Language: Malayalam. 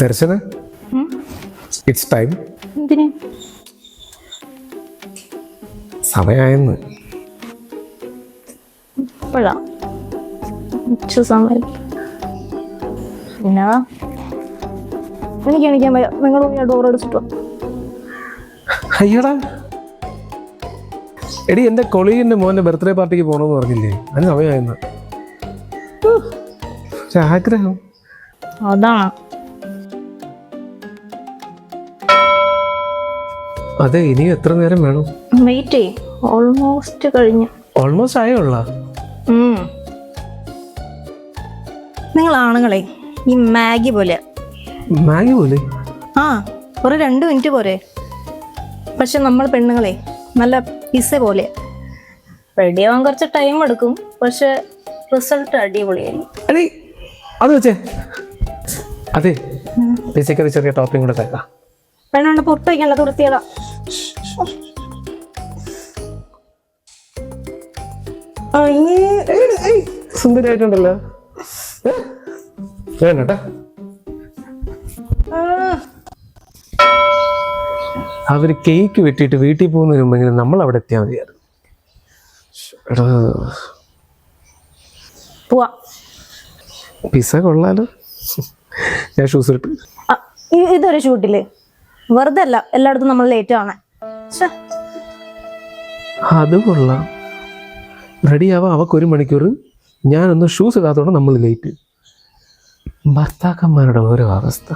Darshana it's time. എന്തിന്? സമയായെന്ന്. ഇപ്പോഴാ സമയം. പിന്നെ എനിക്ക് എണീക്കാൻ വയ്യ. നിങ്ങൾ ഡോർ അടിച്ചിട്ടോ. അയ്യടാ എടി, എൻ്റെ കൊളീഗിൻ്റെ മോൻ്റെ ബർത്ത്ഡേ പാർട്ടിക്ക് പോകണമെന്ന് പറഞ്ഞില്ലേ? അതിന് സമയമായെന്ന്. ആഗ്രഹം അതാണ്. അതെ, ഇനി എത്ര നേരം വേണം? വെയിറ്റ് ചെയ്യ്, ഓൾമോസ്റ്റ് കഴിഞ്ഞു. ഓൾമോസ്റ്റ് ആയുള്ള. നിങ്ങൾ ആണുങ്ങളെ ഈ മാഗി പോലെ. മാഗി പോലെ? ആ, ഒരു 2 മിനിറ്റ് പോരെ. പക്ഷെ നമ്മൾ പെണ്ണുങ്ങളെ നല്ല പിസ പോലെ. റെഡി ആവാൻ കുറച്ച് ടൈം എടുക്കും, പക്ഷെ റിസൾട്ട് അടിപൊളിയായിരിക്കും. അതെ അത് വെച്ചേ. അതെ, ചേച്ചിക്ക് ഒരു ചെറിയ ടോപ്പിംഗ് കൂടെ തേക്കാം. പെണ്ണുണ്ട് പൊട്ട് വയ്ക്കണ്ട, തുറത്തിയതാ. സുന്ദരിയായിട്ടുണ്ടല്ലോ. വേണട്ടാ. അവര് കേക്ക് വെട്ടിയിട്ട് വീട്ടിൽ പോകുന്നതിന് മുമ്പെങ്കിലും നമ്മൾ അവിടെ എത്തിയാൽ മതിയായിരുന്നു. പോവാ. പിസ്സ കൊള്ളാലോ. ഞാൻ ഷൂസ് ഇട്ട്. ഇതൊരു ഷൂട്ടില് വെറുതെ അല്ല എല്ലായിടത്തും നമ്മൾ ലേറ്റ് ആണ്. അത് കൊള്ളാം. റെഡിയാവാം അവക്ക് 1 മണിക്കൂർ. ഞാനൊന്ന് ഷൂസ് ഇടാത്തോടെ നമ്മൾ ലേറ്റ്. ഭർത്താക്കന്മാരുടെ ഓരോ അവസ്ഥ.